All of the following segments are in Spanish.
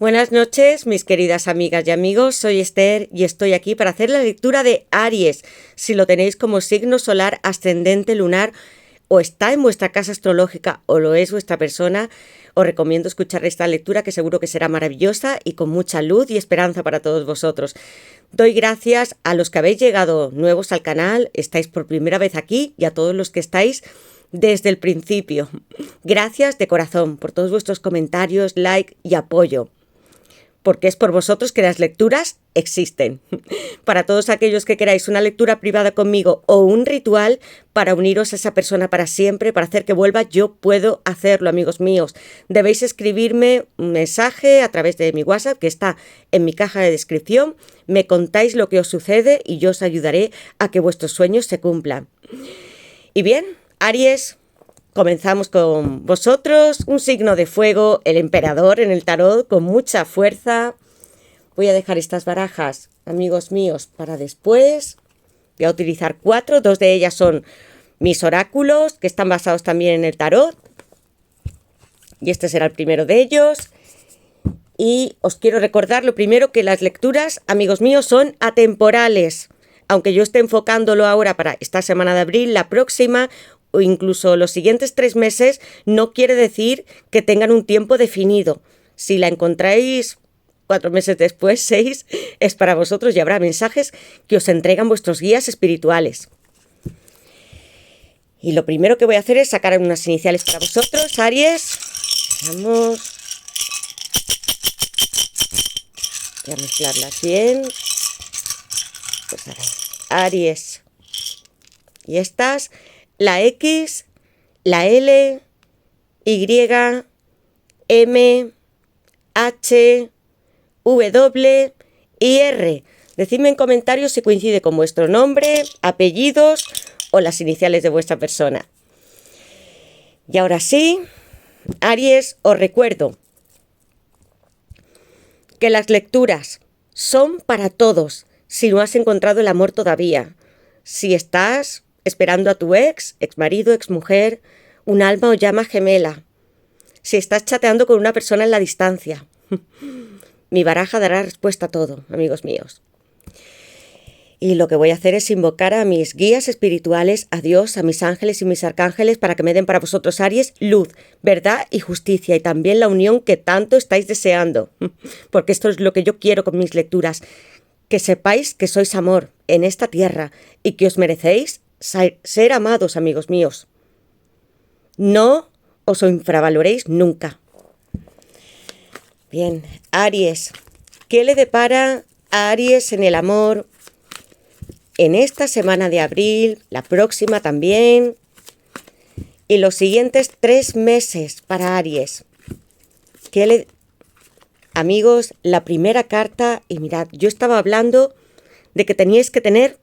Buenas noches, mis queridas amigas y amigos. Soy Esther y estoy aquí para hacer la lectura de Aries. Si lo tenéis como signo solar, ascendente, lunar, o está en vuestra casa astrológica o lo es vuestra persona, os recomiendo escuchar esta lectura que seguro que será maravillosa y con mucha luz y esperanza para todos vosotros. Doy gracias a los que habéis llegado nuevos al canal, estáis por primera vez aquí y a todos los que estáis desde el principio. Gracias de corazón por todos vuestros comentarios, like y apoyo, porque es por vosotros que las lecturas existen. Para todos aquellos que queráis una lectura privada conmigo o un ritual para uniros a esa persona para siempre, para hacer que vuelva, yo puedo hacerlo, amigos míos. Debéis escribirme un mensaje a través de mi WhatsApp, que está en mi caja de descripción. Me contáis lo que os sucede y yo os ayudaré a que vuestros sueños se cumplan. Y bien, Aries, comenzamos con vosotros, un signo de fuego, el emperador en el tarot, con mucha fuerza. Voy a dejar estas barajas, amigos míos, para después. Voy a utilizar 4, 2 de ellas son mis oráculos, que están basados también en el tarot. Y este será el primero de ellos. Y os quiero recordar lo primero, que las lecturas, amigos míos, son atemporales. Aunque yo esté enfocándolo ahora para esta semana de abril, la próxima o incluso los siguientes 3 meses, no quiere decir que tengan un tiempo definido. Si la encontráis 4 meses después, 6, es para vosotros y habrá mensajes que os entregan vuestros guías espirituales. Y lo primero que voy a hacer es sacar unas iniciales para vosotros, Aries. Vamos. Voy a mezclarlas bien. Pues a ver, Aries. Y estas, la X, la L, Y, M, H, W y R. Decidme en comentarios si coincide con vuestro nombre, apellidos o las iniciales de vuestra persona. Y ahora sí, Aries, os recuerdo que las lecturas son para todos si no has encontrado el amor todavía. Si estás esperando a tu ex marido, ex mujer, un alma o llama gemela. Si estás chateando con una persona en la distancia. Mi baraja dará respuesta a todo, amigos míos. Y lo que voy a hacer es invocar a mis guías espirituales, a Dios, a mis ángeles y mis arcángeles para que me den para vosotros, Aries, luz, verdad y justicia, y también la unión que tanto estáis deseando. Porque esto es lo que yo quiero con mis lecturas. Que sepáis que sois amor en esta tierra y que os merecéis ser amados, amigos míos. No os infravaloréis nunca. Bien, Aries, ¿qué le depara a Aries en el amor en esta semana de abril, la próxima también, y los siguientes 3 meses para Aries? Amigos, la primera carta, y mirad, yo estaba hablando de que teníais que tener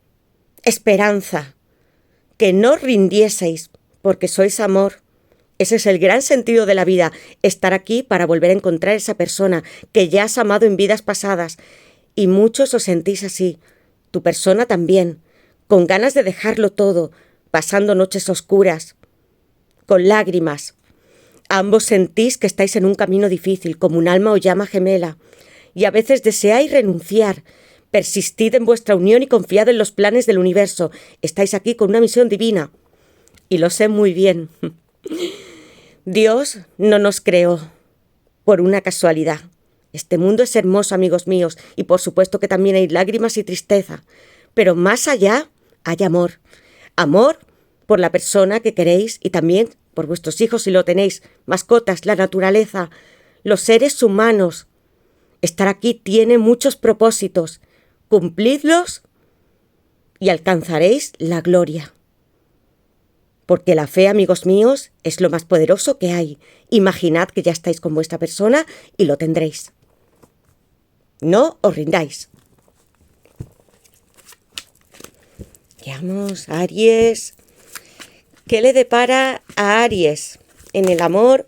esperanza, que no rindieseis, porque sois amor. Ese es el gran sentido de la vida, estar aquí para volver a encontrar esa persona que ya has amado en vidas pasadas. Y muchos os sentís así, tu persona también, con ganas de dejarlo todo, pasando noches oscuras, con lágrimas. Ambos sentís que estáis en un camino difícil, como un alma o llama gemela, y a veces deseáis renunciar. Persistid en vuestra unión y confiad en los planes del universo. Estáis aquí con una misión divina, y lo sé muy bien. Dios no nos creó por una casualidad. Este mundo es hermoso, amigos míos, y por supuesto que también hay lágrimas y tristeza, pero más allá hay amor. Amor por la persona que queréis y también por vuestros hijos si lo tenéis, mascotas, la naturaleza, los seres humanos. Estar aquí tiene muchos propósitos. Cumplidlos y alcanzaréis la gloria. Porque la fe, amigos míos, es lo más poderoso que hay. Imaginad que ya estáis con vuestra persona y lo tendréis. No os rindáis. Veamos, Aries. ¿Qué le depara a Aries? En el amor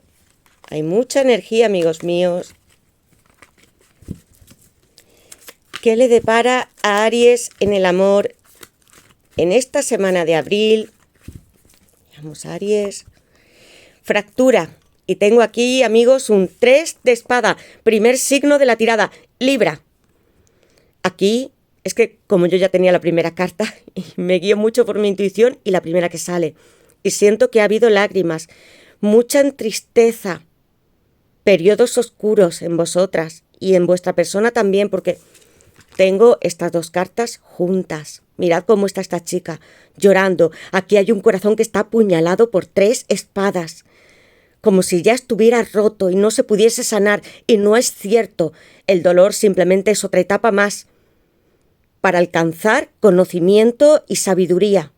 hay mucha energía, amigos míos. ¿Qué le depara a Aries en el amor en esta semana de abril? Veamos, Aries. Fractura. Y tengo aquí, amigos, un 3 de espada. Primer signo de la tirada, Libra. Aquí es que como yo ya tenía la primera carta, me guío mucho por mi intuición y la primera que sale. Y siento que ha habido lágrimas, mucha tristeza, periodos oscuros en vosotras y en vuestra persona también, porque tengo estas dos cartas juntas. Mirad cómo está esta chica, llorando. Aquí hay un corazón que está apuñalado por 3 espadas. Como si ya estuviera roto y no se pudiese sanar. Y no es cierto. El dolor simplemente es otra etapa más para alcanzar conocimiento y sabiduría.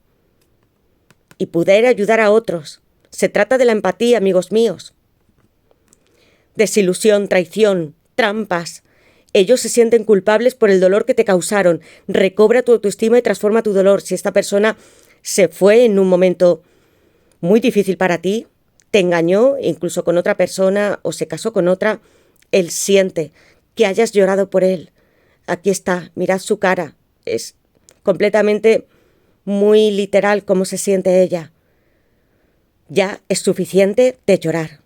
Y poder ayudar a otros. Se trata de la empatía, amigos míos. Desilusión, traición, trampas. Ellos se sienten culpables por el dolor que te causaron. Recobra tu autoestima y transforma tu dolor. Si esta persona se fue en un momento muy difícil para ti, te engañó incluso con otra persona o se casó con otra, él siente que hayas llorado por él. Aquí está, mirad su cara. Es completamente muy literal cómo se siente ella. Ya es suficiente de llorar.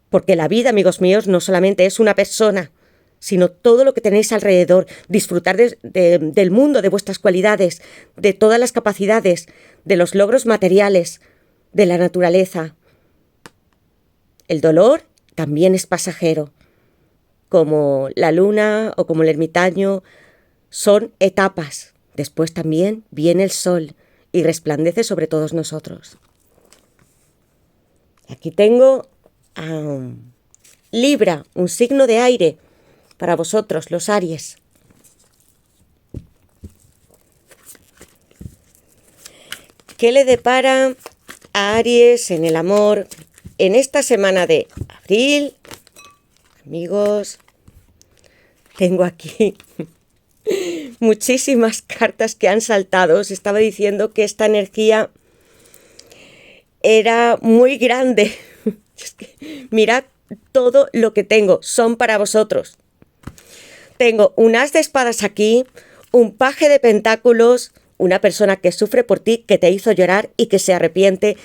Porque la vida, amigos míos, no solamente es una persona, sino todo lo que tenéis alrededor. Disfrutar del mundo, de vuestras cualidades, de todas las capacidades, de los logros materiales, de la naturaleza. El dolor también es pasajero, como la luna o como el ermitaño, son etapas. Después también viene el sol y resplandece sobre todos nosotros. Aquí tengo a Libra, un signo de aire para vosotros, los Aries. ¿Qué le depara a Aries en el amor en esta semana de abril? Amigos, tengo aquí muchísimas cartas que han saltado. Os estaba diciendo que esta energía era muy grande. Es que mirad todo lo que tengo, son para vosotros. Tengo un as de espadas aquí, un paje de pentáculos, una persona que sufre por ti, que te hizo llorar y que se arrepiente.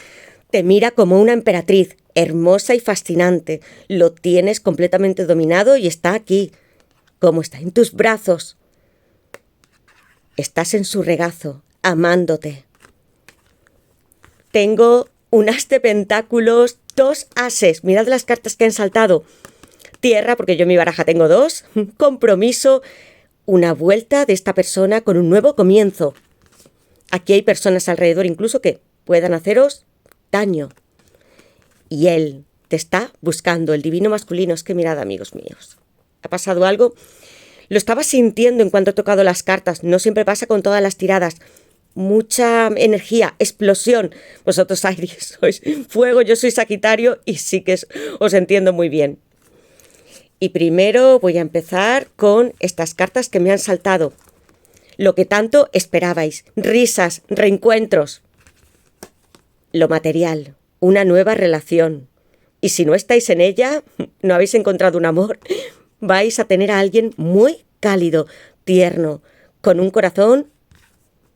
Te mira como una emperatriz, hermosa y fascinante. Lo tienes completamente dominado y está aquí, como está en tus brazos. Estás en su regazo, amándote. Tengo un as de pentáculos, 2 ases. Mirad las cartas que han saltado. Tierra, porque yo en mi baraja tengo 2. Compromiso, una vuelta de esta persona con un nuevo comienzo. Aquí hay personas alrededor incluso que puedan haceros daño. Y él te está buscando, el divino masculino. Es que mirad, amigos míos, ¿ha pasado algo? Lo estaba sintiendo en cuanto he tocado las cartas. No siempre pasa con todas las tiradas. Mucha energía, explosión. Vosotros Aries sois fuego, yo soy Sagitario y sí que os entiendo muy bien. Y primero voy a empezar con estas cartas que me han saltado. Lo que tanto esperabais, risas, reencuentros. Lo material, una nueva relación. Y si no estáis en ella, no habéis encontrado un amor, vais a tener a alguien muy cálido, tierno, con un corazón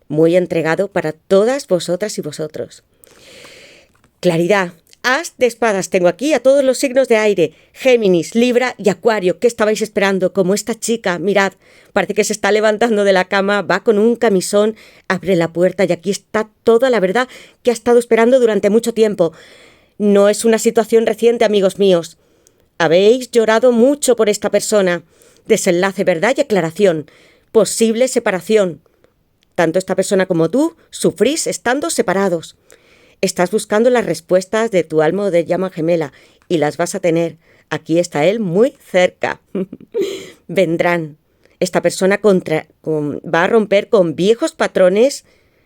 muy entregado para todas vosotras y vosotros. Claridad. As de espadas tengo aquí a todos los signos de aire, Géminis, Libra y Acuario. ¿Qué estabais esperando? Como esta chica, mirad, parece que se está levantando de la cama, va con un camisón, abre la puerta y aquí está toda la verdad que ha estado esperando durante mucho tiempo. No es una situación reciente, amigos míos. Habéis llorado mucho por esta persona. Desenlace, verdad y aclaración. Posible separación. Tanto esta persona como tú sufrís estando separados. Estás buscando las respuestas de tu alma o de llama gemela y las vas a tener. Aquí está él muy cerca. Vendrán. Esta persona va a romper con viejos patrones,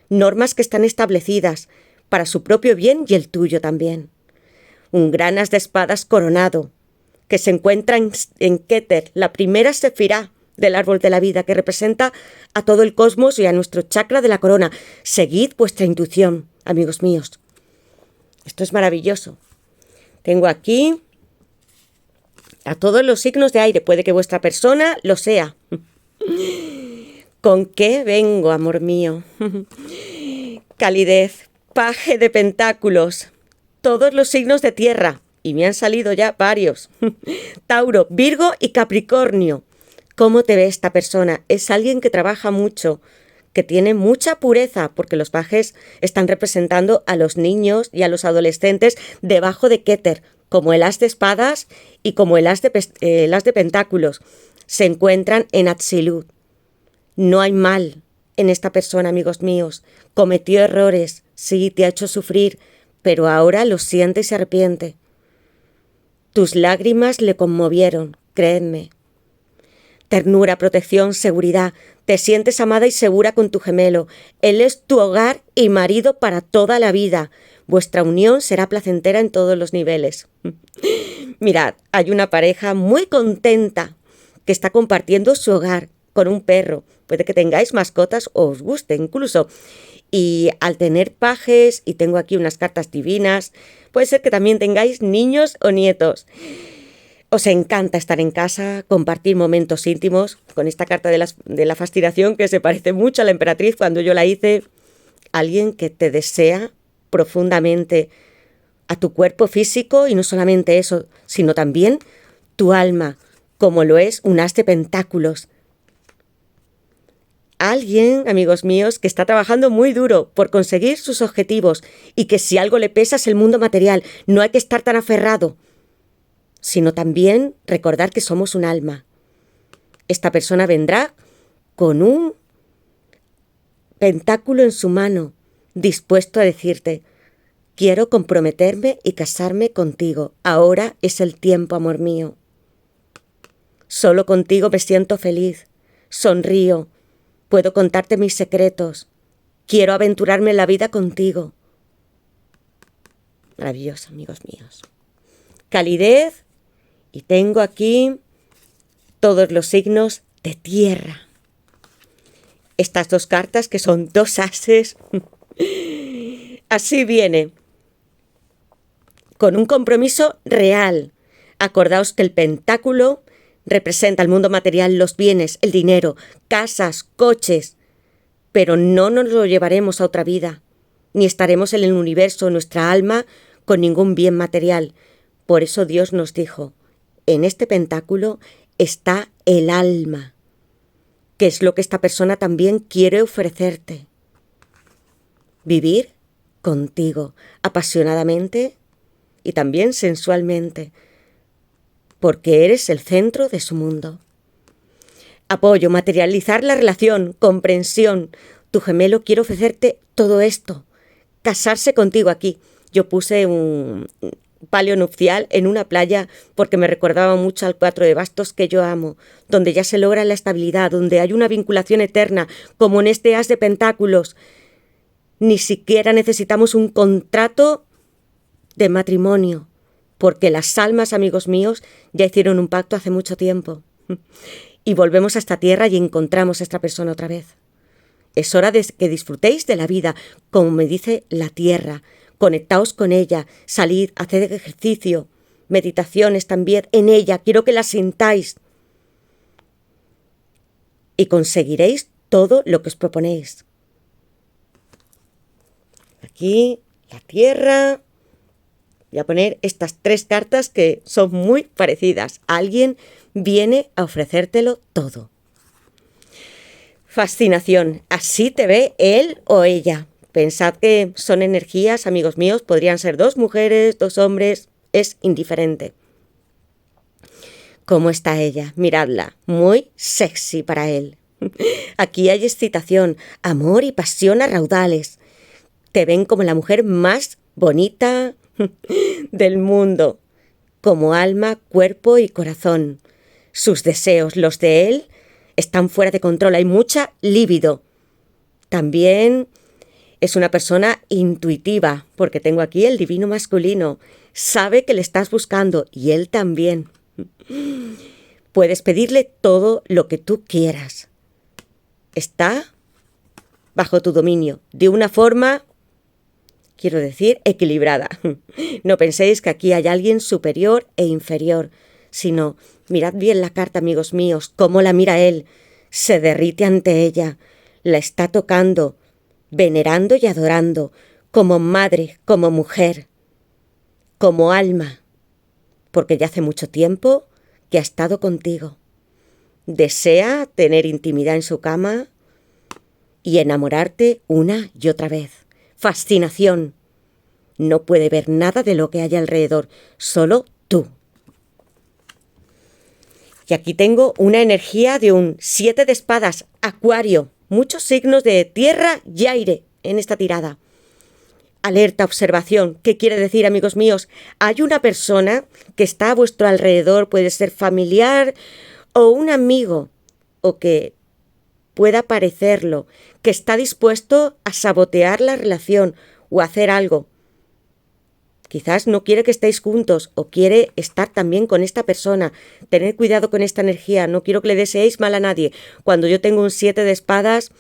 normas que están establecidas para su propio bien y el tuyo también. Un gran as de espadas coronado que se encuentra en Keter, la primera sefirá del árbol de la vida que representa a todo el cosmos y a nuestro chakra de la corona. Seguid vuestra intuición, amigos míos. Esto es maravilloso. Tengo aquí a todos los signos de aire. Puede que vuestra persona lo sea. ¿Con qué vengo, amor mío? Calidez, paje de pentáculos. Todos los signos de tierra. y me han salido ya varios. Tauro, Virgo y Capricornio. ¿Cómo te ve esta persona? Es alguien que trabaja mucho, que tiene mucha pureza, porque los pajes están representando a los niños y a los adolescentes debajo de Keter, como el as de espadas y como el as de pentáculos. Se encuentran en Atzilut. No hay mal en esta persona, amigos míos. Cometió errores, sí, te ha hecho sufrir, pero ahora lo siente y se arrepiente. Tus lágrimas le conmovieron, créeme. Ternura, protección, seguridad. Te sientes amada y segura con tu gemelo. Él es tu hogar y marido para toda la vida. Vuestra unión será placentera en todos los niveles. Mirad, hay una pareja muy contenta que está compartiendo su hogar con un perro. Puede que tengáis mascotas o os guste incluso. Y al tener pajes, y tengo aquí unas cartas divinas, puede ser que también tengáis niños o nietos. Os encanta estar en casa, compartir momentos íntimos, con esta carta de la fascinación que se parece mucho a la emperatriz cuando yo la hice. Alguien que te desea profundamente a tu cuerpo físico, y no solamente eso, sino también tu alma, como lo es un as de pentáculos. Alguien, amigos míos, que está trabajando muy duro por conseguir sus objetivos, y que si algo le pesa es el mundo material. No hay que estar tan aferrado, sino también recordar que somos un alma. Esta persona vendrá con un pentáculo en su mano, dispuesto a decirte: quiero comprometerme y casarme contigo. Ahora es el tiempo, amor mío. Solo contigo me siento feliz. Sonrío. Puedo contarte mis secretos. Quiero aventurarme en la vida contigo. Maravilloso, amigos míos. Calidez. Y tengo aquí todos los signos de tierra. Estas dos cartas, que son dos ases. Así viene. Con un compromiso real. Acordaos que el pentáculo representa el mundo material, los bienes, el dinero, casas, coches. Pero no nos lo llevaremos a otra vida, ni estaremos en el universo, nuestra alma, con ningún bien material. Por eso Dios nos dijo: en este pentáculo está el alma, que es lo que esta persona también quiere ofrecerte. Vivir contigo, apasionadamente y también sensualmente, porque eres el centro de su mundo. Apoyo, materializar la relación, comprensión. Tu gemelo quiere ofrecerte todo esto. Casarse contigo aquí. Yo puse un palio nupcial en una playa porque me recordaba mucho al 4 de bastos, que yo amo, donde ya se logra la estabilidad, donde hay una vinculación eterna, como en este as de pentáculos. Ni siquiera necesitamos un contrato de matrimonio, porque las almas, amigos míos, ya hicieron un pacto hace mucho tiempo. Y volvemos a esta tierra y encontramos a esta persona otra vez. Es hora de que disfrutéis de la vida, como me dice la tierra. Conectaos con ella, salid, haced ejercicio, meditaciones también en ella. Quiero que la sintáis. Y conseguiréis todo lo que os proponéis. Aquí, la tierra. Voy a poner estas tres cartas que son muy parecidas. Alguien viene a ofrecértelo todo. Fascinación. Así te ve él o ella. Pensad que son energías, amigos míos. Podrían ser dos mujeres, dos hombres. Es indiferente. ¿Cómo está ella? Miradla. Muy sexy para él. Aquí hay excitación, amor y pasión a raudales. Te ven como la mujer más bonita del mundo, como alma, cuerpo y corazón. Sus deseos, los de él, están fuera de control. Hay mucha libido. También es una persona intuitiva, porque tengo aquí el divino masculino. Sabe que le estás buscando y él también. Puedes pedirle todo lo que tú quieras. Está bajo tu dominio, de una forma, quiero decir, equilibrada. No penséis que aquí hay alguien superior e inferior, sino mirad bien la carta, amigos míos, cómo la mira él. Se derrite ante ella, la está tocando, venerando y adorando, como madre, como mujer, como alma. porque ya hace mucho tiempo que ha estado contigo. Desea tener intimidad en su cama y enamorarte una y otra vez. Fascinación. No puede ver nada de lo que hay alrededor, solo tú. Y aquí tengo una energía de un 7 de espadas, Acuario. Muchos signos de tierra y aire en esta tirada. Alerta, observación. ¿Qué quiere decir, amigos míos? Hay una persona que está a vuestro alrededor, puede ser familiar o un amigo, o que pueda parecerlo, que está dispuesto a sabotear la relación o a hacer algo. Quizás no quiere que estéis juntos o quiere estar también con esta persona. Tened cuidado con esta energía, no quiero que le deseéis mal a nadie. Cuando yo tengo un 7 de espadas,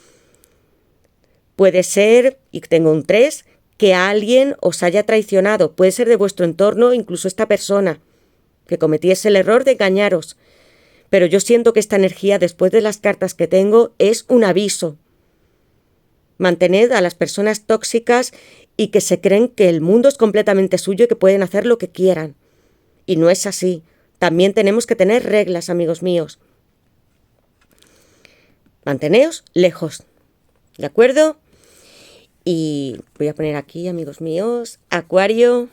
puede ser, y tengo un 3, que alguien os haya traicionado. Puede ser de vuestro entorno, incluso esta persona, que cometiese el error de engañaros. Pero yo siento que esta energía, después de las cartas que tengo, es un aviso. Mantened a las personas tóxicas y que se creen que el mundo es completamente suyo y que pueden hacer lo que quieran. Y no es así. También tenemos que tener reglas, amigos míos. Manteneos lejos. ¿De acuerdo? Y voy a poner aquí, amigos míos, Acuario.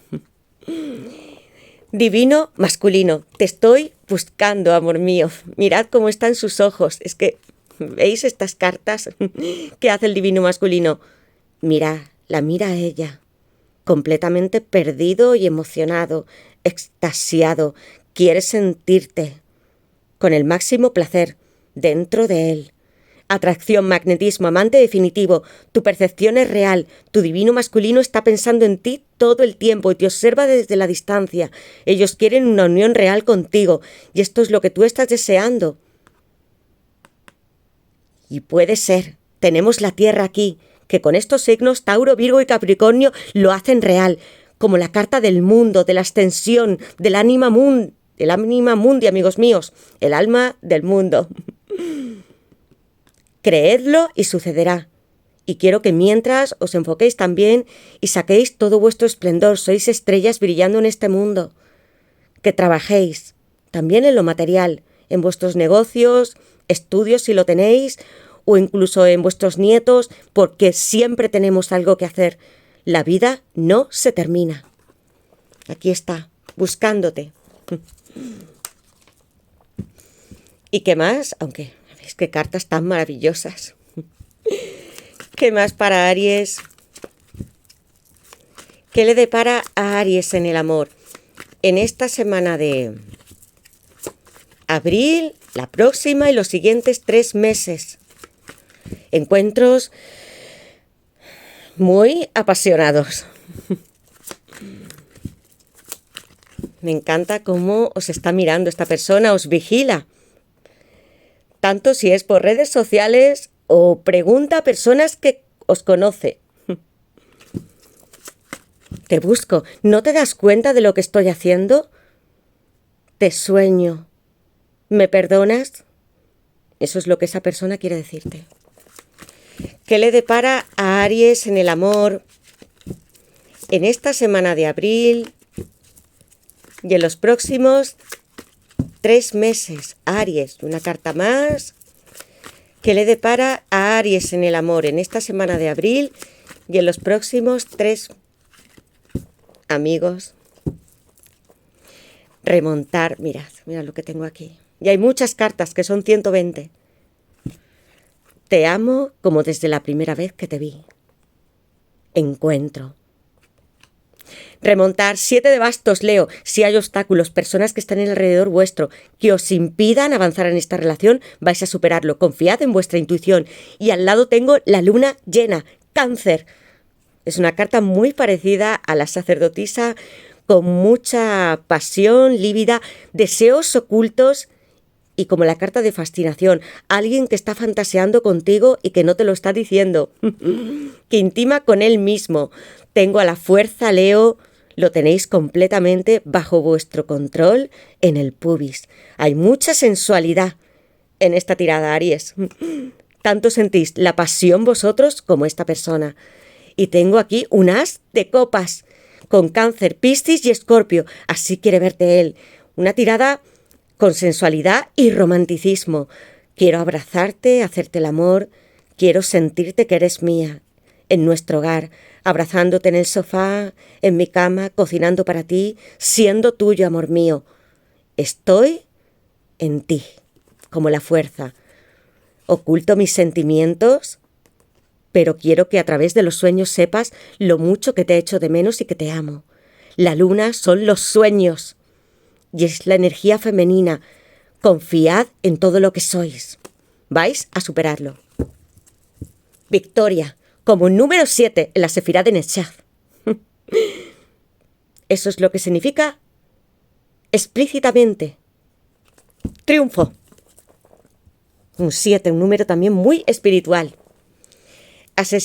Divino masculino. Te estoy buscando, amor mío. Mirad cómo están sus ojos. Es que, ¿veis estas cartas? ¿Qué hace el divino masculino? Mira, la mira a ella. Completamente perdido y emocionado, extasiado. Quiere sentirte con el máximo placer dentro de él. Atracción, magnetismo, amante definitivo. Tu percepción es real. Tu divino masculino está pensando en ti todo el tiempo y te observa desde la distancia. Ellos quieren una unión real contigo y esto es lo que tú estás deseando. Y puede ser. Tenemos la Tierra aquí, que con estos signos, Tauro, Virgo y Capricornio, lo hacen real. Como la carta del mundo, de la extensión, del ánima mundi, amigos míos. El alma del mundo. Creedlo y sucederá. Y quiero que mientras os enfoquéis también y saquéis todo vuestro esplendor, sois estrellas brillando en este mundo. Que trabajéis también en lo material, en vuestros negocios, estudios si lo tenéis, o incluso en vuestros nietos, porque siempre tenemos algo que hacer. La vida no se termina. Aquí está, buscándote. ¿Y qué más? Aunque... qué cartas tan maravillosas. ¿Qué más para Aries? ¿Qué le depara a Aries en el amor? En esta semana de abril, la próxima y los siguientes 3 meses. Encuentros muy apasionados. Me encanta cómo os está mirando esta persona, os vigila. Tanto si es por redes sociales o pregunta a personas que os conoce. Te busco. ¿No te das cuenta de lo que estoy haciendo? Te sueño. ¿Me perdonas? Eso es lo que esa persona quiere decirte. ¿Qué le depara a Aries en el amor en esta semana de abril y en los próximos 3 meses? Aries, una carta más. ¿Qué le depara a Aries en el amor en esta semana de abril y en los próximos 3 amigos? Remontar, mirad lo que tengo aquí. Y hay muchas cartas que son 120. Te amo como desde la primera vez que te vi. Encuentro. Remontar, 7 de bastos, Leo. Si hay obstáculos, personas que están alrededor vuestro, que os impidan avanzar en esta relación, vais a superarlo. Confiad en vuestra intuición. Y al lado tengo la luna llena, Cáncer. Es una carta muy parecida a la sacerdotisa, con mucha pasión, lívida, deseos ocultos y como la carta de fascinación. Alguien que está fantaseando contigo y que no te lo está diciendo. Que intima con él mismo. Tengo a la fuerza, Leo. Lo tenéis completamente bajo vuestro control en el pubis. Hay mucha sensualidad en esta tirada, Aries. Tanto sentís la pasión vosotros como esta persona. Y tengo aquí un as de copas. con Cáncer, Piscis y Escorpio. Así quiere verte él. Una tirada con sensualidad y romanticismo. Quiero abrazarte, hacerte el amor. Quiero sentirte que eres mía. En nuestro hogar, abrazándote en el sofá, en mi cama, cocinando para ti, siendo tuyo, amor mío. Estoy en ti, como la fuerza. Oculto mis sentimientos, pero quiero que a través de los sueños sepas lo mucho que te echo de menos y que te amo. La luna son los sueños y es la energía femenina. Confiad en todo lo que sois. Vais a superarlo. Victoria, como número 7 en la Sefirá de Neshach. Eso es lo que significa explícitamente triunfo. Un 7, un número también muy espiritual. Así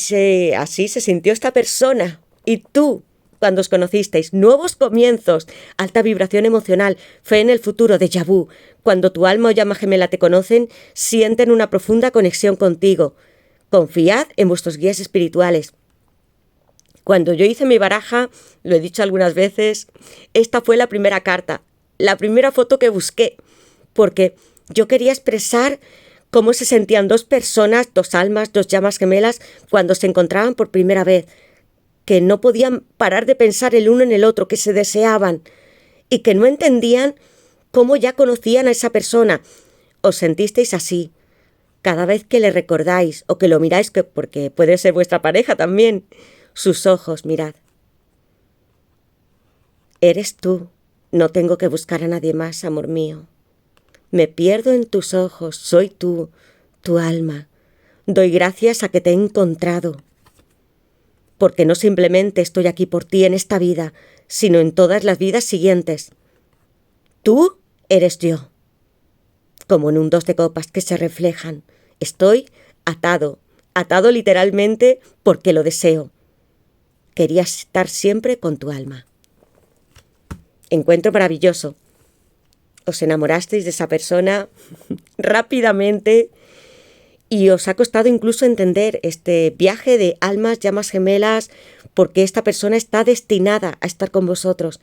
se sintió esta persona. Y tú, cuando os conocisteis, nuevos comienzos, alta vibración emocional, fe en el futuro, déjà vu. Cuando tu alma o llama gemela te conocen, sienten una profunda conexión contigo. Confiad en vuestros guías espirituales. Cuando yo hice mi baraja, lo he dicho algunas veces, esta fue la primera carta, la primera foto que busqué, porque yo quería expresar cómo se sentían dos personas, dos almas, dos llamas gemelas, cuando se encontraban por primera vez, que no podían parar de pensar el uno en el otro, que se deseaban y que no entendían cómo ya conocían a esa persona. ¿Os sentisteis así? Cada vez que le recordáis o que lo miráis, porque puede ser vuestra pareja también, sus ojos, mirad. Eres tú, no tengo que buscar a nadie más, amor mío. Me pierdo en tus ojos, soy tú, tu alma. Doy gracias a que te he encontrado, porque no simplemente estoy aquí por ti en esta vida, sino en todas las vidas siguientes. Tú eres yo, como en un 2 de copas que se reflejan. Estoy atado literalmente porque lo deseo. Quería estar siempre con tu alma. Encuentro maravilloso. Os enamorasteis de esa persona rápidamente y os ha costado incluso entender este viaje de almas, llamas gemelas, porque esta persona está destinada a estar con vosotros.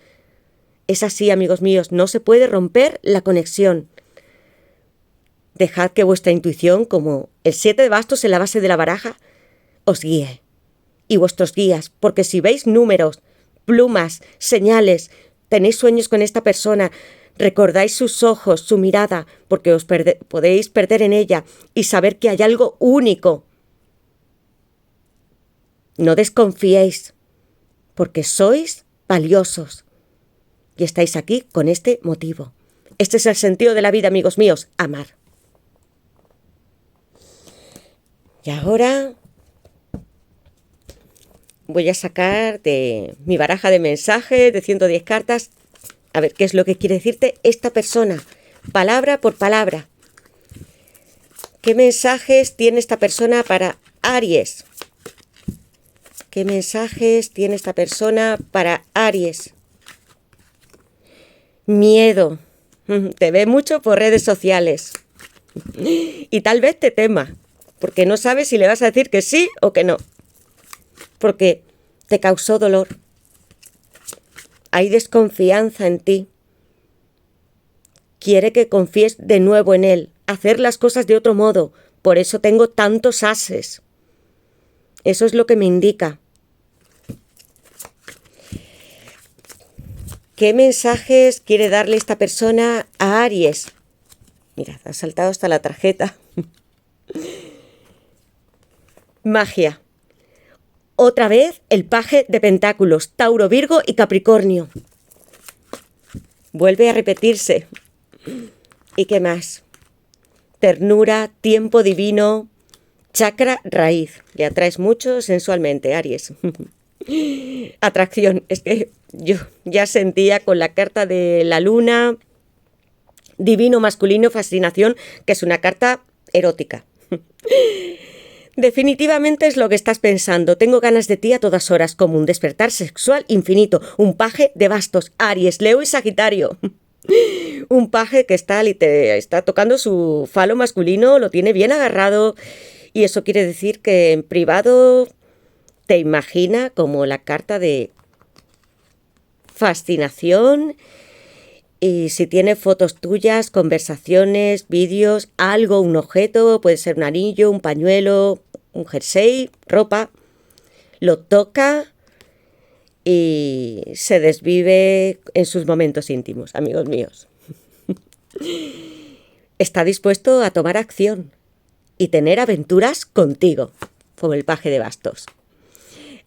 Es así, amigos míos, no se puede romper la conexión. Dejad que vuestra intuición, como el 7 de bastos en la base de la baraja, os guíe. Y vuestros guías, porque si veis números, plumas, señales, tenéis sueños con esta persona, recordáis sus ojos, su mirada, porque os podéis perder en ella y saber que hay algo único. No desconfiéis, porque sois valiosos y estáis aquí con este motivo. Este es el sentido de la vida, amigos míos, amar. Y ahora voy a sacar de mi baraja de mensajes de 110 cartas. A ver, ¿qué es lo que quiere decirte esta persona? Palabra por palabra. ¿Qué mensajes tiene esta persona para Aries? ¿Qué mensajes tiene esta persona para Aries? Miedo. Te ve mucho por redes sociales. Y tal vez te tema, porque no sabes si le vas a decir que sí o que no. Porque te causó dolor. Hay desconfianza en ti. Quiere que confíes de nuevo en él, hacer las cosas de otro modo. Por eso tengo tantos ases. Eso es lo que me indica. ¿Qué mensajes quiere darle esta persona a Aries? Mirad, ha saltado hasta la tarjeta. Magia. Otra vez el paje de pentáculos, Tauro, Virgo y Capricornio. Vuelve a repetirse. ¿Y qué más? Ternura, tiempo divino, chakra raíz. Le atraes mucho sensualmente, Aries. Atracción. Es que yo ya sentía con la carta de la luna, divino, masculino, fascinación, que es una carta erótica. Definitivamente es lo que estás pensando. Tengo ganas de ti a todas horas, como un despertar sexual infinito. Un paje de bastos, Aries, Leo y Sagitario. Un paje que está tocando su falo masculino, lo tiene bien agarrado. Y eso quiere decir que en privado te imagina como la carta de fascinación. Y si tiene fotos tuyas, conversaciones, vídeos, algo, un objeto, puede ser un anillo, un pañuelo, un jersey, ropa, lo toca y se desvive en sus momentos íntimos, amigos míos. Está dispuesto a tomar acción y tener aventuras contigo, como el paje de bastos.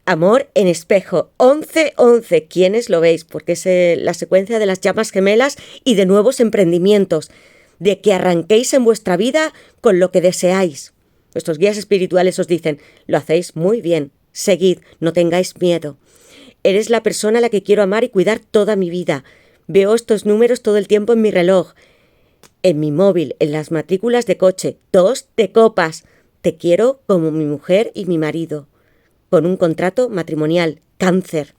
Amor en espejo, 11-11, ¿quiénes lo veis? Porque es la secuencia de las llamas gemelas y de nuevos emprendimientos, de que arranquéis en vuestra vida con lo que deseáis. Vuestros guías espirituales os dicen, lo hacéis muy bien, seguid, no tengáis miedo. Eres la persona a la que quiero amar y cuidar toda mi vida. Veo estos números todo el tiempo en mi reloj, en mi móvil, en las matrículas de coche, 2 de copas. Te quiero como mi mujer y mi marido. Con un contrato matrimonial, Cáncer.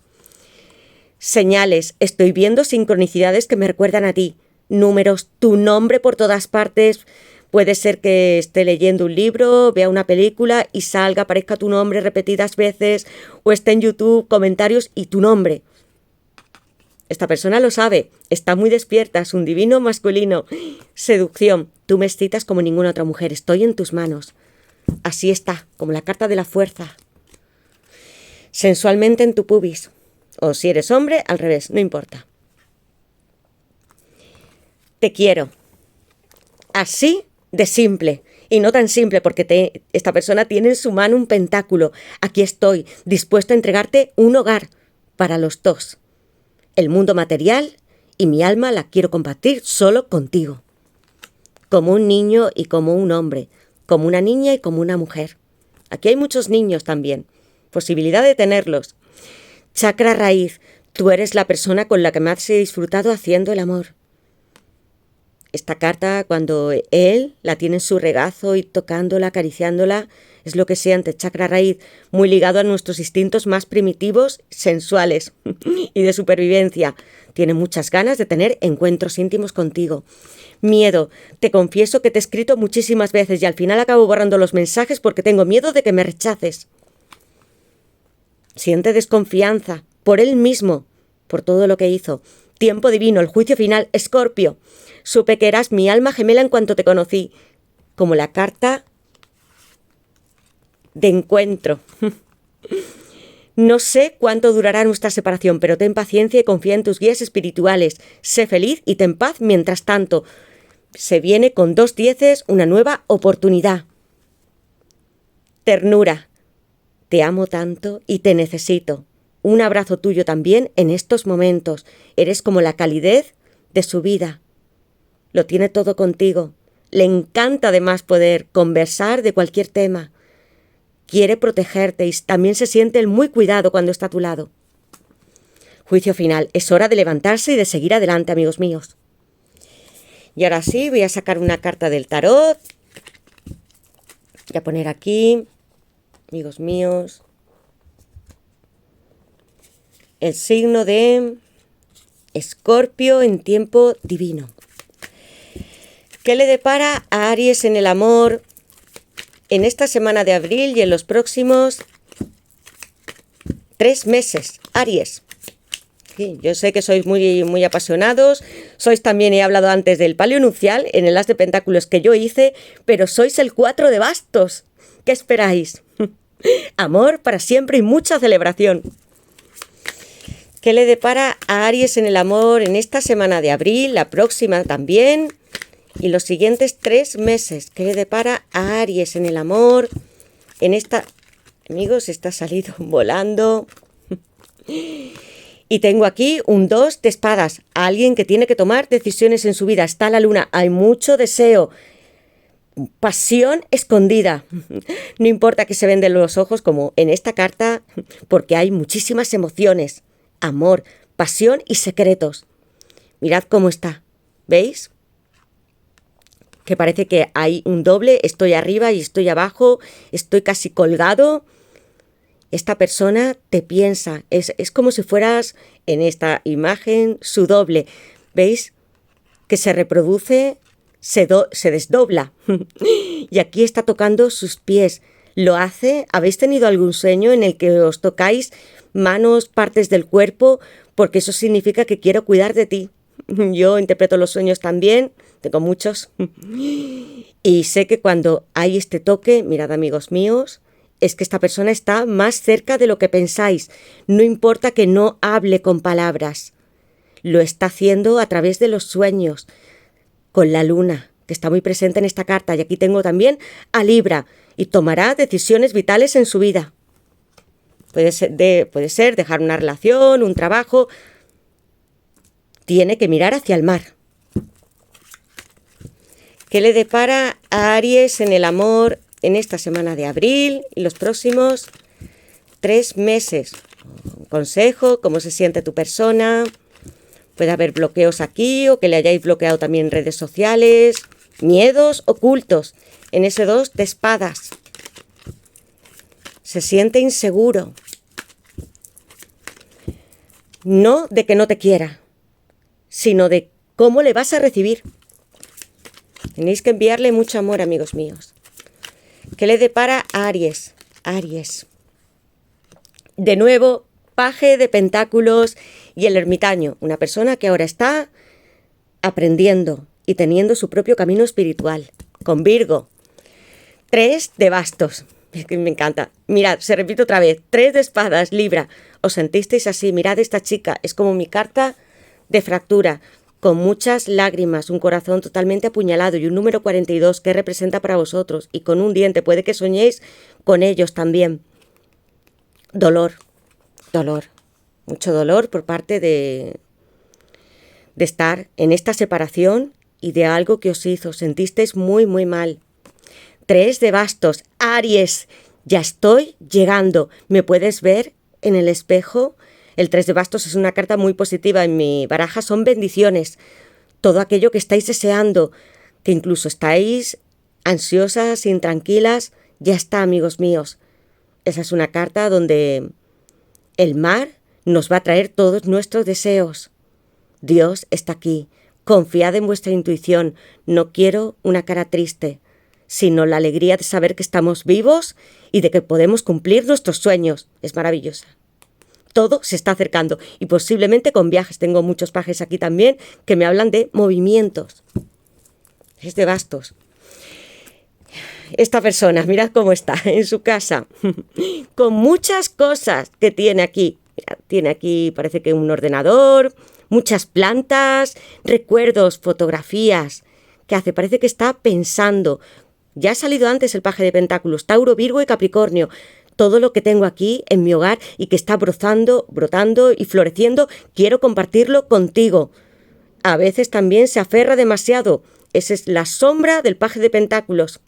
Señales, estoy viendo sincronicidades que me recuerdan a ti. Números, tu nombre por todas partes. Puede ser que esté leyendo un libro, vea una película y salga, aparezca tu nombre repetidas veces, o esté en YouTube, comentarios y tu nombre. Esta persona lo sabe, está muy despierta, es un divino masculino. Seducción, tú me excitas como ninguna otra mujer, estoy en tus manos. Así está, como la carta de la fuerza. Sensualmente en tu pubis. O si eres hombre, al revés, no importa. Te quiero. Así de simple. Y no tan simple porque esta persona tiene en su mano un pentáculo. Aquí estoy, dispuesto a entregarte un hogar para los dos. El mundo material y mi alma la quiero compartir solo contigo. Como un niño y como un hombre. Como una niña y como una mujer. Aquí hay muchos niños también. Posibilidad de tenerlos. Chakra raíz, tú eres la persona con la que más he disfrutado haciendo el amor. Esta carta, cuando él la tiene en su regazo y tocándola, acariciándola, es lo que siente, chakra raíz, muy ligado a nuestros instintos más primitivos, sensuales y de supervivencia. Tiene muchas ganas de tener encuentros íntimos contigo. Miedo, te confieso que te he escrito muchísimas veces y al final acabo borrando los mensajes porque tengo miedo de que me rechaces. Siente desconfianza por él mismo, por todo lo que hizo. Tiempo divino, el juicio final, Escorpio. Supe que eras mi alma gemela en cuanto te conocí, como la carta de encuentro. No sé cuánto durará nuestra separación, pero ten paciencia y confía en tus guías espirituales. Sé feliz y ten paz mientras tanto. Se viene con 2 dieces una nueva oportunidad. Ternura. Te amo tanto y te necesito. Un abrazo tuyo también en estos momentos. Eres como la calidez de su vida. Lo tiene todo contigo. Le encanta además poder conversar de cualquier tema. Quiere protegerte y también se siente el muy cuidado cuando está a tu lado. Juicio final. Es hora de levantarse y de seguir adelante, amigos míos. Y ahora sí, voy a sacar una carta del tarot. Voy a poner aquí, amigos míos, el signo de Escorpio en tiempo divino. ¿Qué le depara a Aries en el amor en esta semana de abril y en los próximos 3 meses? Aries. Sí, yo sé que sois muy apasionados, sois también, he hablado antes del palio nupcial en el as de pentáculos que yo hice, pero sois el 4 de bastos. ¿Qué esperáis? Amor para siempre y mucha celebración. ¿Qué le depara a Aries en el amor en esta semana de abril, la próxima también, y los siguientes 3 meses? ¿Qué le depara a Aries en el amor en esta... Amigos, está salido volando. Y tengo aquí un 2 de espadas. Alguien que tiene que tomar decisiones en su vida. Está la luna. Hay mucho deseo. Pasión escondida. No importa que se ven de los ojos como en esta carta, porque hay muchísimas emociones. Amor, pasión y secretos. Mirad cómo está. ¿Veis? Que parece que hay un doble. Estoy arriba y estoy abajo. Estoy casi colgado. Esta persona te piensa, es como si fueras en esta imagen su doble. ¿Veis? Que se reproduce, se desdobla. Y aquí está tocando sus pies. Lo hace. ¿Habéis tenido algún sueño en el que os tocáis manos, partes del cuerpo? Porque eso significa que quiero cuidar de ti. Yo interpreto los sueños también, tengo muchos. Y sé que cuando hay este toque, mirad amigos míos, es que esta persona está más cerca de lo que pensáis. No importa que no hable con palabras. Lo está haciendo a través de los sueños, con la luna, que está muy presente en esta carta. Y aquí tengo también a Libra, y tomará decisiones vitales en su vida. Puede ser dejar una relación, un trabajo. Tiene que mirar hacia el mar. ¿Qué le depara a Aries en el amor en esta semana de abril y los próximos 3 meses? Un consejo, cómo se siente tu persona. Puede haber bloqueos aquí o que le hayáis bloqueado también en redes sociales. Miedos ocultos en ese 2 de espadas. Se siente inseguro. No de que no te quiera, sino de cómo le vas a recibir. Tenéis que enviarle mucho amor, amigos míos. ¿Qué le depara a Aries? Aries. De nuevo, paje de pentáculos y el ermitaño. Una persona que ahora está aprendiendo y teniendo su propio camino espiritual. Con Virgo. 3 de bastos. Es que me encanta. Mirad, se repite otra vez. 3 de espadas, Libra. ¿Os sentisteis así? Mirad esta chica. Es como mi carta de fractura. Con muchas lágrimas, un corazón totalmente apuñalado y un número 42 que representa para vosotros. Y con un diente. Puede que soñéis con ellos también. Dolor. Dolor. Mucho dolor por parte de estar en esta separación y de algo que os hizo. Sentisteis muy, muy mal. 3 de bastos. Aries, ya estoy llegando. ¿Me puedes ver en el espejo? El 3 de bastos es una carta muy positiva. En mi baraja son bendiciones. Todo aquello que estáis deseando, que incluso estáis ansiosas, intranquilas, ya está, amigos míos. Esa es una carta donde el mar nos va a traer todos nuestros deseos. Dios está aquí. Confiad en vuestra intuición. No quiero una cara triste, sino la alegría de saber que estamos vivos y de que podemos cumplir nuestros sueños. Es maravillosa. Todo se está acercando y posiblemente con viajes. Tengo muchos pajes aquí también que me hablan de movimientos. Es de bastos. Esta persona, mirad cómo está en su casa, con muchas cosas que tiene aquí. Mirad, tiene aquí, parece que un ordenador, muchas plantas, recuerdos, fotografías. ¿Qué hace? Parece que está pensando. Ya ha salido antes el paje de pentáculos, Tauro, Virgo y Capricornio. Todo lo que tengo aquí en mi hogar y que está brotando y floreciendo, quiero compartirlo contigo. A veces también se aferra demasiado. Esa es la sombra del paje de pentáculos.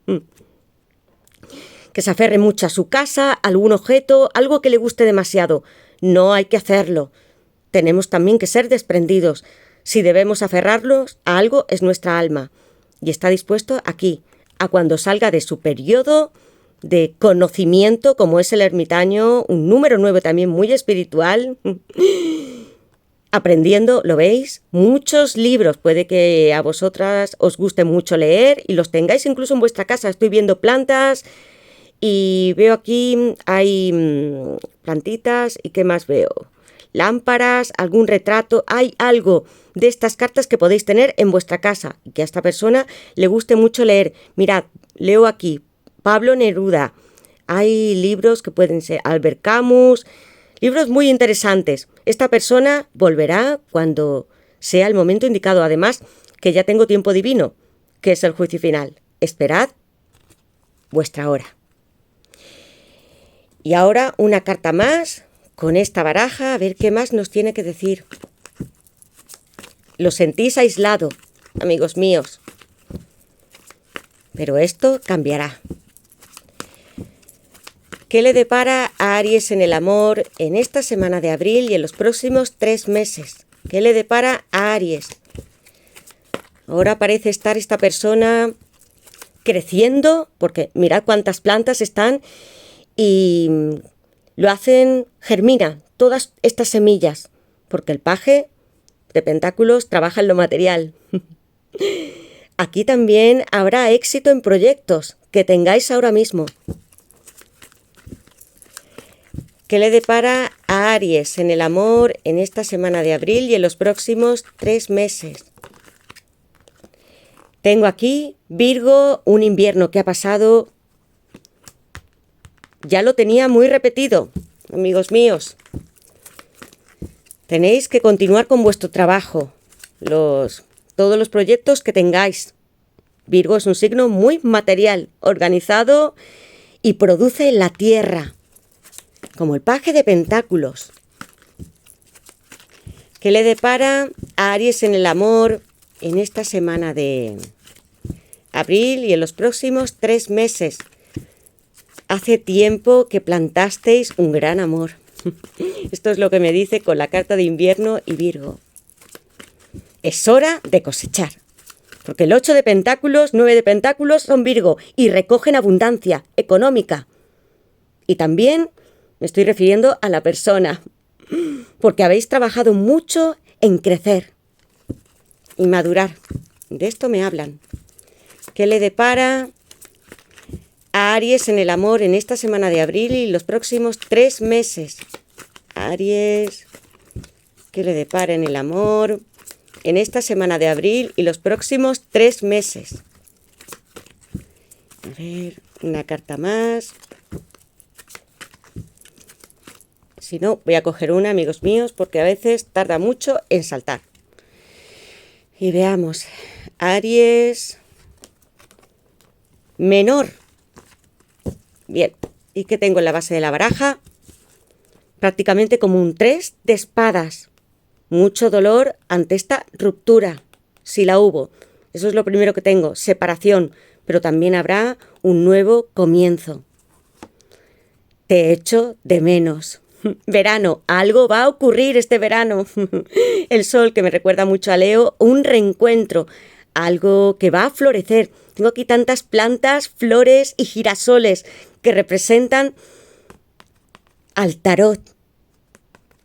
Que se aferre mucho a su casa, a algún objeto, algo que le guste demasiado. No hay que hacerlo. Tenemos también que ser desprendidos. Si debemos aferrarnos a algo, es nuestra alma. Y está dispuesto aquí, a cuando salga de su periodo de conocimiento, como es el ermitaño, un número 9 también muy espiritual, aprendiendo, ¿lo veis? Muchos libros, puede que a vosotras os guste mucho leer y los tengáis incluso en vuestra casa. Estoy viendo plantas y veo aquí, hay plantitas y ¿qué más veo? Lámparas, algún retrato, hay algo de estas cartas que podéis tener en vuestra casa y que a esta persona le guste mucho leer. Mirad, leo aquí, Pablo Neruda, hay libros que pueden ser Albert Camus, libros muy interesantes. Esta persona volverá cuando sea el momento indicado, además que ya tengo tiempo divino, que es el juicio final. Esperad vuestra hora. Y ahora una carta más con esta baraja, a ver qué más nos tiene que decir. Lo sentís aislado, amigos míos. Pero esto cambiará. ¿Qué le depara a Aries en el amor en esta semana de abril y en los próximos 3 meses? ¿Qué le depara a Aries? Ahora parece estar esta persona creciendo, porque mirad cuántas plantas están y lo hacen, germina todas estas semillas, porque el paje de pentáculos trabaja en lo material. Aquí también habrá éxito en proyectos que tengáis ahora mismo. ¿Qué le depara a Aries en el amor en esta semana de abril y en los próximos 3 meses? Tengo aquí, Virgo, un invierno que ha pasado. Ya lo tenía muy repetido, amigos míos. Tenéis que continuar con vuestro trabajo, todos los proyectos que tengáis. Virgo es un signo muy material, organizado y produce la tierra, como el paje de pentáculos. ¿Qué le depara a Aries en el amor en esta semana de abril y en los próximos 3 meses? Hace tiempo que plantasteis un gran amor. Esto es lo que me dice con la carta de invierno y Virgo. Es hora de cosechar. Porque el 8 de pentáculos, 9 de pentáculos son Virgo y recogen abundancia económica. Y también me estoy refiriendo a la persona. Porque habéis trabajado mucho en crecer y madurar. De esto me hablan. ¿Qué le depara a Aries en el amor en esta semana de abril y los próximos 3 meses? Aries, ¿qué le depara en el amor en esta semana de abril y los próximos 3 meses? A ver, una carta más. Si no, voy a coger una, amigos míos, porque a veces tarda mucho en saltar. Y veamos, Aries menor. Bien, ¿y qué tengo en la base de la baraja? Prácticamente como un 3 de espadas. Mucho dolor ante esta ruptura, si la hubo. Eso es lo primero que tengo, separación, pero también habrá un nuevo comienzo. Te echo de menos. Verano, algo va a ocurrir este verano. El sol, que me recuerda mucho a Leo, un reencuentro, algo que va a florecer. Tengo aquí tantas plantas, flores y girasoles que representan al tarot,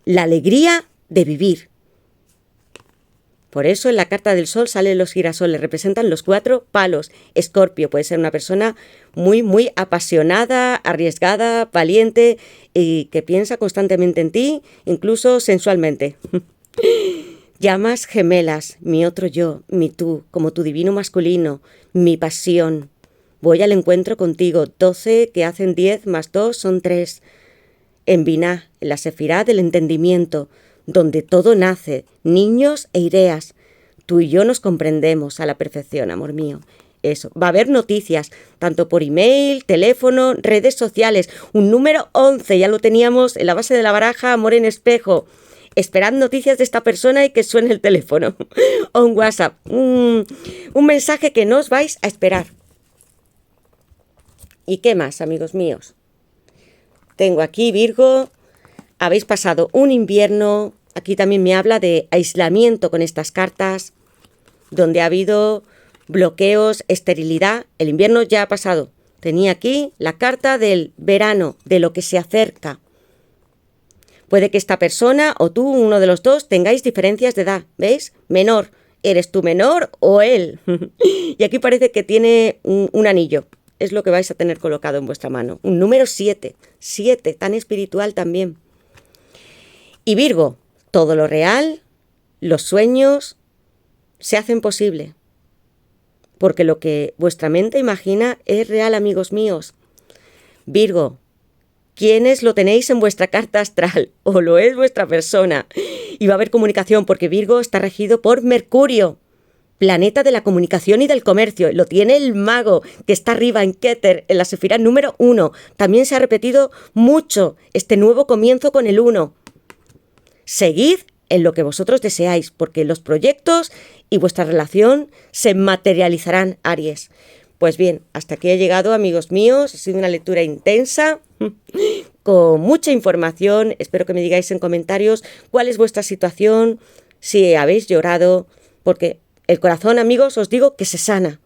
la alegría de vivir. Por eso en la carta del sol salen los girasoles, representan los 4 palos. Escorpio puede ser una persona muy, muy apasionada, arriesgada, valiente y que piensa constantemente en ti, incluso sensualmente. Llamas gemelas, mi otro yo, mi tú, como tu divino masculino, mi pasión. Voy al encuentro contigo, 12 que hacen 10 más 2 son 3. En Binah, en la sefirá del entendimiento, donde todo nace, niños e ideas. Tú y yo nos comprendemos a la perfección, amor mío. Eso, va a haber noticias, tanto por email, teléfono, redes sociales. Un número 11, ya lo teníamos en la base de la baraja, amor en espejo. Esperad noticias de esta persona y que suene el teléfono. O un WhatsApp, un mensaje que no os vais a esperar. ¿Y qué más, amigos míos? Tengo aquí, Virgo, habéis pasado un invierno, aquí también me habla de aislamiento con estas cartas, donde ha habido bloqueos, esterilidad. El invierno ya ha pasado. Tenía aquí la carta del verano, de lo que se acerca. Puede que esta persona o tú, uno de los dos, tengáis diferencias de edad, ¿veis? Menor. ¿Eres tú menor o él? Y aquí parece que tiene un anillo. Es lo que vais a tener colocado en vuestra mano. Un número 7. 7, tan espiritual también. Y Virgo, todo lo real, los sueños, se hacen posible. Porque lo que vuestra mente imagina es real, amigos míos. Virgo, ¿quiénes lo tenéis en vuestra carta astral? ¿O lo es vuestra persona? Y va a haber comunicación porque Virgo está regido por Mercurio, planeta de la comunicación y del comercio. Lo tiene el mago, que está arriba en Keter, en la sefirá número 1. También se ha repetido mucho este nuevo comienzo con el 1. Seguid en lo que vosotros deseáis, porque los proyectos y vuestra relación se materializarán, Aries. Pues bien, hasta aquí he llegado, amigos míos. Ha sido una lectura intensa, con mucha información. Espero que me digáis en comentarios cuál es vuestra situación, si habéis llorado, porque el corazón, amigos, os digo que se sana.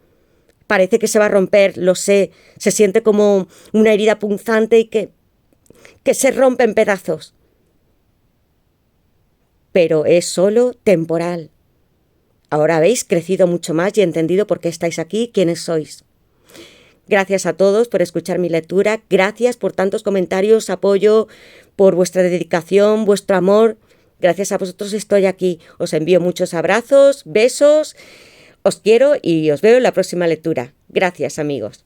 Parece que se va a romper, lo sé. Se siente como una herida punzante y que se rompe en pedazos. Pero es solo temporal. Ahora habéis crecido mucho más y entendido por qué estáis aquí, quiénes sois. Gracias a todos por escuchar mi lectura, gracias por tantos comentarios, apoyo, por vuestra dedicación, vuestro amor. Gracias a vosotros estoy aquí. Os envío muchos abrazos, besos, os quiero y os veo en la próxima lectura. Gracias, amigos.